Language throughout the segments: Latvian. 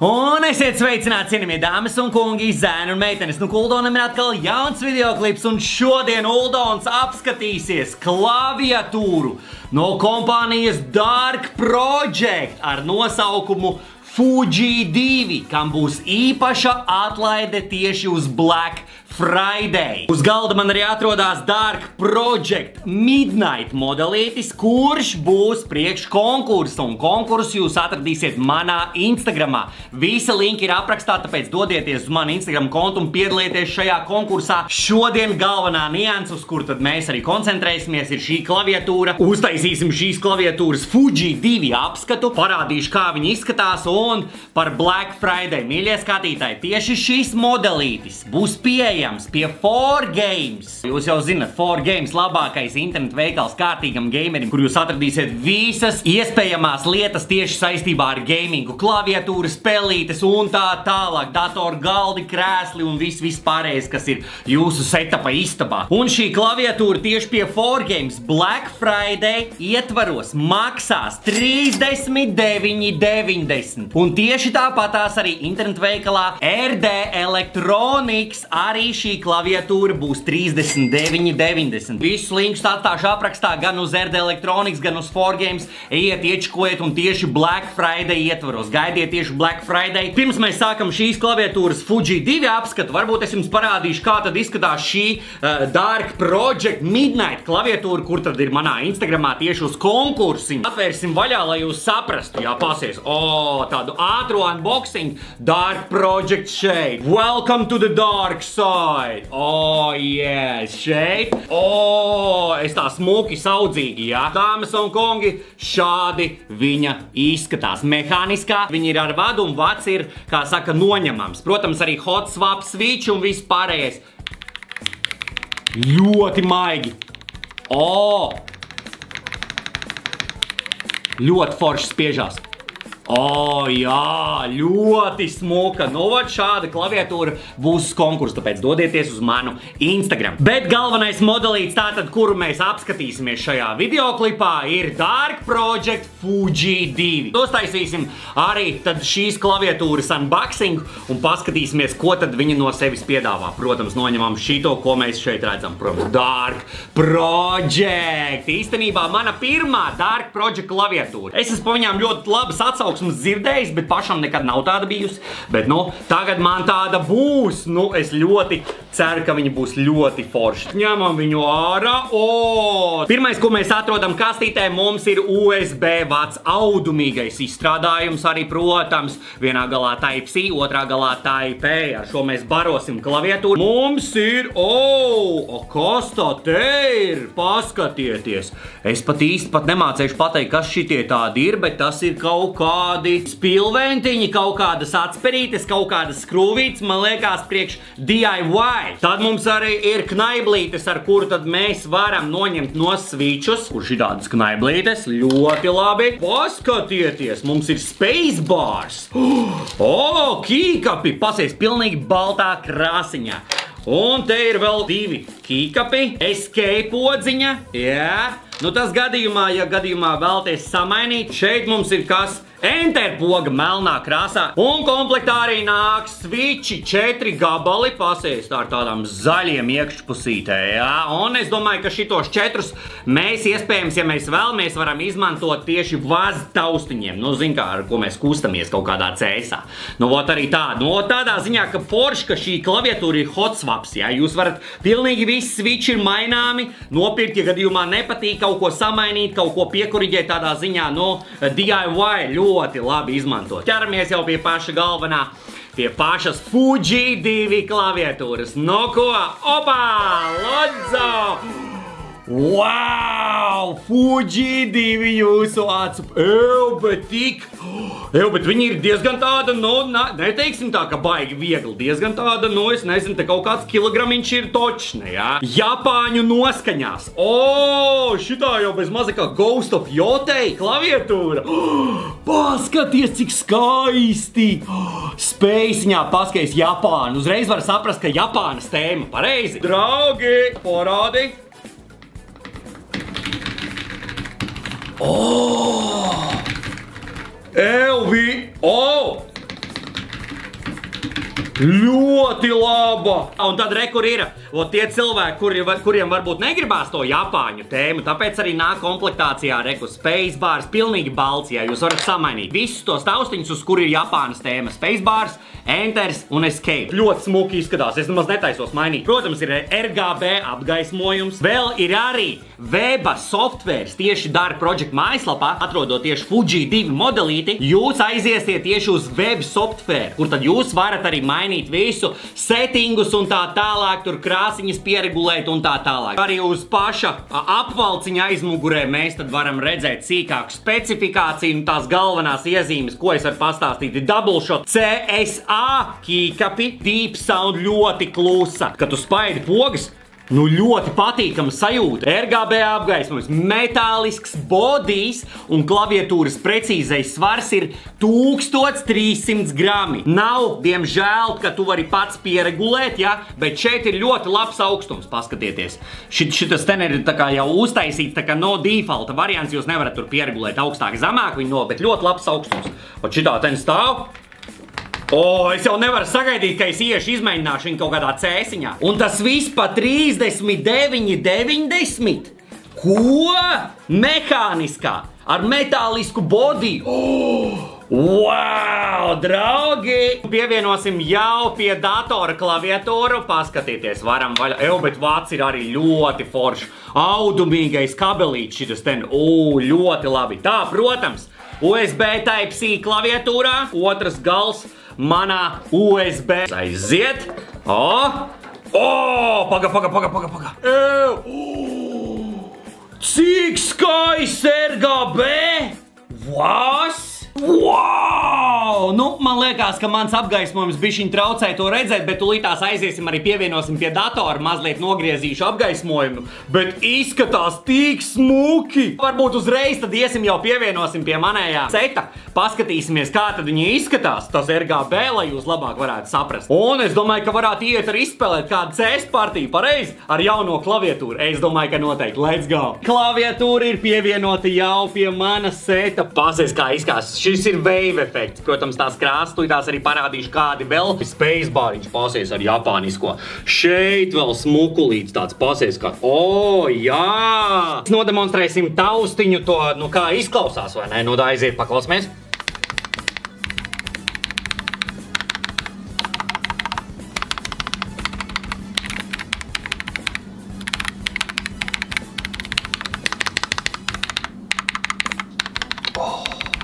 Un esiet sveicināti, cienījamie dāmas un kungi, zēni un meitenes. Nu, Uldonam ir atkal jauns videoklips, un šodien Uldons apskatīsies klaviatūru no kompānijas Dark Project ar nosaukumu Fuji 2, kam būs īpaša atlaide tieši uz Black Friday. Uz galda man arī atrodas Dark Project Midnight modelītis, kurš būs priekš konkursa, un konkursu jūs atradīsiet manā Instagramā. Visi linki ir aprakstā, tāpēc dodieties uz manu Instagram kontu un piedalieties šajā konkursā. Šodien galvenā nianses, uz kur tad mēs arī koncentrēsimies, ir šī klaviatūra. Uztaisīsim šīs klaviatūras Fuji 2 apskatu, parādīšu, kā viņi izskatās, un par Black Friday. Mīļie skatītāji, tieši šis modelītis būs pieejams pie 4Games. Jūs jau zināt, 4Games labākais internetu veikals kārtīgam gamerim, kur jūs atradīsiet visas iespējamās lietas tieši saistībā ar gamingu. Klaviatūras, spēlītes un tā tālāk, datoru galdi, krēsli un viss pārējais, kas ir jūsu setapa istabā. Un šī klaviatūra tieši pie 4Games Black Friday ietvaros maksās 39,90. Un tieši tāpatās arī internetu veikalā RD Electronics arī šī klaviatūra būs 39,90. Visus linkus atstāšu aprakstā gan uz RD Electronics, gan uz 4Games. Ejiet, iečkojiet un tieši Black Friday ietvaros. Gaidiet tieši Black Friday. Pirms mēs sākam šīs klaviatūras Fuji 2 apskatu, varbūt es jums parādīšu, kā tad izskatās šī Dark Project Midnight klaviatūra, kur tad ir manā Instagramā tieši uz konkursiņu. Atvērsim vaļā, lai jūs saprastu. Jā, pasies. Tādu ātru unboxing. Dark Project šeit. Welcome to the dark side. Yes, šeit. Es tā smuki saudzīgi, jā. Dāmas un kungi, šādi viņa izskatās. Mehāniskā viņa ir ar vadu, un vads ir, kā saka, noņemams. Protams, arī hot swap switch un viss pārējais. Ļoti maigi. Ļoti forši spiežās. Jā, ļoti smuka. Nu, vat šāda klaviatūra būs konkursa, tāpēc dodieties uz manu Instagram. Bet galvenais modelīts tātad, kuru mēs apskatīsimies šajā videoklipā, ir Dark Project Fuji 2. Uztaisīsim arī tad šīs klaviatūras unboxing un paskatīsimies, ko tad viņa no sevis piedāvā. Protams, noņemam šito, ko mēs šeit redzam. Protams, Dark Project. Īstenībā mana pirmā Dark Project klaviatūra. Es esmu pa viņām ļoti labas atsauksmes dzirdējis, bet pašam nekad nav tāda bijusi. Bet, tagad man tāda būs. Es ļoti ceru, ka viņa būs ļoti forša. Ņemam viņu ārā. Pirmais, ko mēs atrodam kastītē, mums ir USB vads audumīgais izstrādājums arī, protams. Vienā galā Type-C, otrā galā Type-A. Ar šo mēs barosim klaviatūru. Mums ir, kas tā te ir? Paskatieties. Es pat īsti nemācēšu pateikt, kas šitie tādi ir, bet tas ir kaut kādi spilventiņi, kaut kādas atsperītes, kaut kādas skrūvītes, man liekas, priekš DIY. Tad mums arī ir knaiblītes, ar kuru tad mēs varam noņemt no switchus. Kur šitādas knaiblītes? Ļoti labi. Paskatieties, mums ir spacebars. Kīkapi, pasies pilnīgi baltā krāsiņā. Un te ir vēl 2 kīkapi, escape podziņa, jā. Tas gadījumā, ja vēlaties samainīt, šeit mums ir kas? Enter poga melnā krāsā. Un komplektā arī nāk switchi 4 gabali, pasies ar tādām zaļiem iekšpusītē, jā. Un es domāju, ka šitos 4 mēs iespējams, ja mēs vēlamies, varam izmantot tieši vaz taustiņiem. Zin kā, ar ko mēs kustamies kaut kādā cēsā. Vot arī tāda. Tādā ziņā, ka forši, ka šī klaviatūra ir hot swaps, jā. Jūs varat pilnīgi visi switchi ir maināmi, nopirkt, ja gadījumā nepatīk kaut ko samainīt, kaut ko piekoriģēt tādā ziņā, DIY ļoti labi izmantot. Ķeramies jau pie paša galvenā, pie pašas Fuji 2 klaviatūras. Ko? Lodzo! Wow! Fuji 2 jūsu acu. Bet viņi ir diezgan tāda, neteiksim tā, ka baigi viegli. Diezgan tāda, es nezinu, te kaut kāds kilogramiņš ir točne, jā. Japāņu noskaņās. Šitā jau bez maza kā Ghost of Yotei klaviatūra. Paskaties, cik skaisti. Spēsiņā paskaties Japānu. Uzreiz var saprast, ka Japānas tēma. Pareizi. Draugi, porādi. Elvi! Ļoti laba! Un tad re, kur ir tie cilvēki, kuriem varbūt negribās to japāņu tēmu, tāpēc arī nāk komplektācijā reku Spacebars, pilnīgi balts, ja jūs varat samainīt visus tos taustiņus, uz kur ir Japānas tēma. Spacebars, Enters un Escape. Ļoti smuki izskatās, es nemaz netaisos mainīt. Protams, ir RGB apgaismojums. Vēl ir arī Weba softwares tieši Dark Project mājaslapā, atrodot tieši Fuji 2 modelīti, jūs aiziesiet tieši uz Web software, kur tad jūs varat arī mainīt visu settingus un tā tālāk, tur krāsiņas pieregulēt un tā tālāk. Arī uz paša apvalciņa aizmugurē mēs tad varam redzēt sīkāku specifikāciju un tās galvenās iezīmes, ko es varu pastāstīt. Double shot CSA keycapi, deep sound ļoti klusa. Kad tu spaidi pogas, nu ļoti patīkama sajūta. RGB apgaismojums, metālisks bodijs un klaviatūras precīzais svars ir 1300 grami. Nav, diemžēl, ka tu vari pats pieregulēt, ja? Bet šeit ir ļoti labs augstums, paskatieties. Šitas ten ir tā kā jau uztaisīts, tā kā no defaulta variants, jūs nevarat tur pieregulēt augstāk, zemāk viņu no, bet ļoti labs augstums. Un šitā ten stāv. Es jau nevaru sagaidīt, ka es iešu izmēģināšu viņu kaut kādā cēsiņā. Un tas viss pa 39,90. Ko? Mehāniskā, ar metālisku bodiju. Wow, draugi! Pievienosim jau pie datora klaviatūru. Paskatieties, varam vaļā. Bet vats ir arī ļoti foršs. Audumīgais kabelīts šitas ten. Ļoti labi. Tā, protams, USB Type-C klaviatūrā. Otrs gals manā USB. Aiziet. Paga. Cik skaists RGB! Vas! Wow! Nu, man liekas, ka mans apgaismojums bišķiņ traucē to redzēt, bet tūlītās aiziesim arī pievienosim pie datora, mazliet nogriezīšu apgaismojumu, bet izskatās tik smuki! Varbūt uzreiz tad iesim jau pievienosim pie manējā seta, paskatīsimies, kā tad viņi izskatās, tas RGB, lai jūs labāk varētu saprast. Un es domāju, ka varētu iet arī izspēlēt kādu CS partiju, pareizi, ar jauno klaviatūru. Es domāju, ka noteikti. Let's go! Klaviatūra ir pievienota jau pie manas seta. Pasies, kā izskatās. Šis ir wave efekts. Protams, tās krāsas, tās arī parādīšu kādi vēl. Spacebariņš pasies ar japānisko. Šeit vēl smukulīts tāds pasies kā... Jā! Nodemonstrēsim taustiņu to, nu kā izklausās, vai ne? Nu, tā aiziet, paklausmies.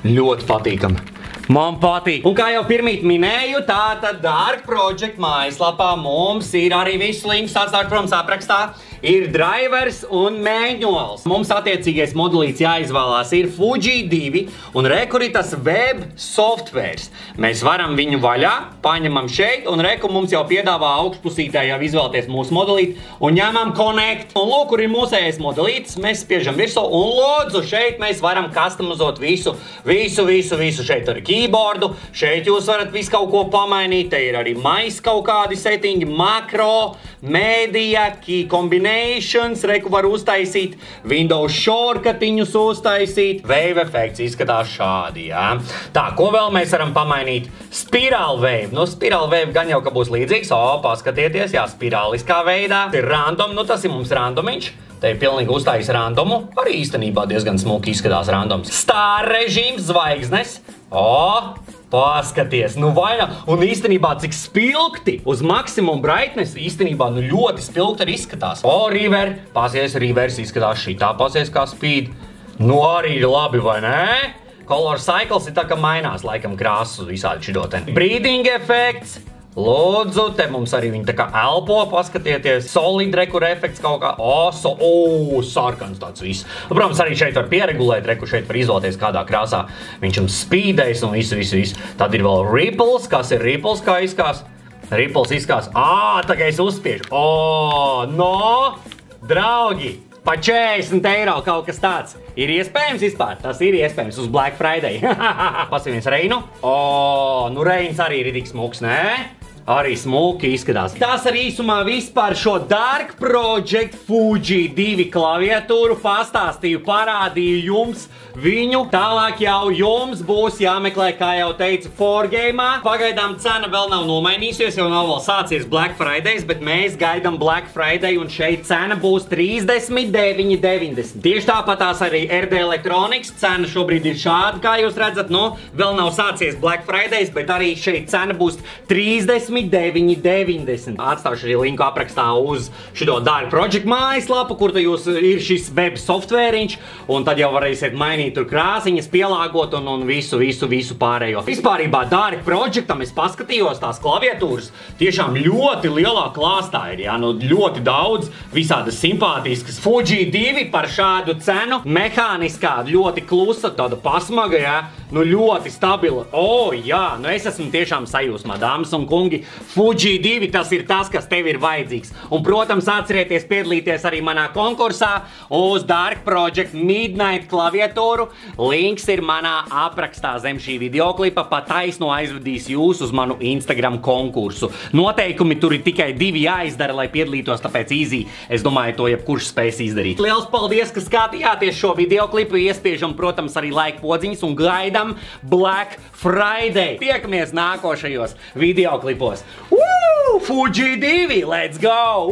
Ļoti patīkami. Man patīk. Un kā jau pirmīt minēju, tātad Dark Project mājaslapā mums ir arī viss links atstāt, protams, aprakstā. Ir drivers un manuals. Mums attiecīgais modelīts jāizvēlās ir Fuji 2 un rekur ir tas web softwares. Mēs varam viņu vaļā, paņemam šeit un reku mums jau piedāvā augšpusītē jau izvēlēties mūsu modelīti un ņemam connect. Un lūk, kur ir mūsējais modelītis, mēs spiežam virsū un lūdzu šeit mēs varam customizot visu. Šeit ar keyboardu, šeit jūs varat visu kaut ko pamainīt, te ir arī mais kaut kādi settingi, makro, media, key combinations, reku var uztaisīt, Windows shortcutiņus uztaisīt, wave efekts izskatās šādi, jā. Tā, ko vēl mēs varam pamainīt? Spiral wave, nu spiral wave gan jau, ka būs līdzīgs, paskatieties, jā, spirāliskā veidā, ir random, nu tas ir mums randomiņš. Te ir pilnīgi uztais randomu, arī īstenībā diezgan smuki izskatās randoms. Star režīms, zvaigznes. Paskaties, nu vaļā. Un īstenībā cik spilgti uz maksimum brightness, īstenībā nu ļoti spilgti arī izskatās. River, pasies, rivers izskatās šitā, pasies kā speed. Nu arī ir labi, vai ne? Color cycles ir tā, ka mainās laikam krāsas visādi šidoten. Breathing efekts. Lūdzu, te mums arī viņi tā kā elpo, paskatieties, solid rekur efekts kaut kā, sarkans tāds viss. Protams, arī šeit var pieregulēt, rekur šeit var izvēlēties kādā krāsā, viņš jums spīdēs un visu. Tad ir vēl ripples, kas ir ripples, kā izskās? Ripples izskās, tagad es uzspiežu, draugi! Pa 40 eiro kaut kas tāds. Ir iespējams vispār? Tas ir iespējams uz Black Friday. Pasīviens Reinu. Nu Reins arī ir tik smuks, nē? Arī smuki izskatās. Tas arī īsumā viss par šo Dark Project Fuji 2 klaviatūru. Pastāstīju, parādīju jums viņu. Tālāk jau jums būs jāmeklē, kā jau teicu, 4Game'ā. Pagaidām cena vēl nav nomainīsies, jau nav vēl sācies Black Fridays, bet mēs gaidām Black Friday un šeit cena būs 39,90. Tieši tāpatās arī RD Electronics. Cena šobrīd ir šāda, kā jūs redzat. Nu, vēl nav sācies Black Fridays, bet arī šeit cena būs 39,90. Atstāšu arī linku aprakstā uz šito Dark Project mājaslapu, kur jūs ir šis web softvēriņš, un tad jau varēsiet mainīt tur krāsiņas, pielāgot un visu pārējo. Vispārībā Dark Projectam es paskatījos tās klaviatūras, tiešām ļoti lielā klāstā ir, jā, nu ļoti daudz visādas simpātiskas. Fuji 2 par šādu cenu, mehāniskā, ļoti klusa, tāda pasmaga, jā, nu ļoti stabila. O, jā, nu es esmu tiešām sajūsmā, dāmas un kungi. Fuji 2 tas ir tas, kas tev ir vajadzīgs. Un, protams, atcerieties piedalīties arī manā konkursā uz Dark Project Midnight klaviatūru. Links ir manā aprakstā zem šī videoklipa, pa taisno aizvedīs jūs uz manu Instagram konkursu. Noteikumi tur ir tikai 2 jāizdara, lai piedalītos, tāpēc easy. Es domāju, to jebkurš spēs izdarīt. Liels paldies, ka skatījāties šo videoklipu. Iespiežam, protams, arī like podziņas un gaidam Black Friday. Tiekamies nākošajos videoklipos. Fuji 2, let's go!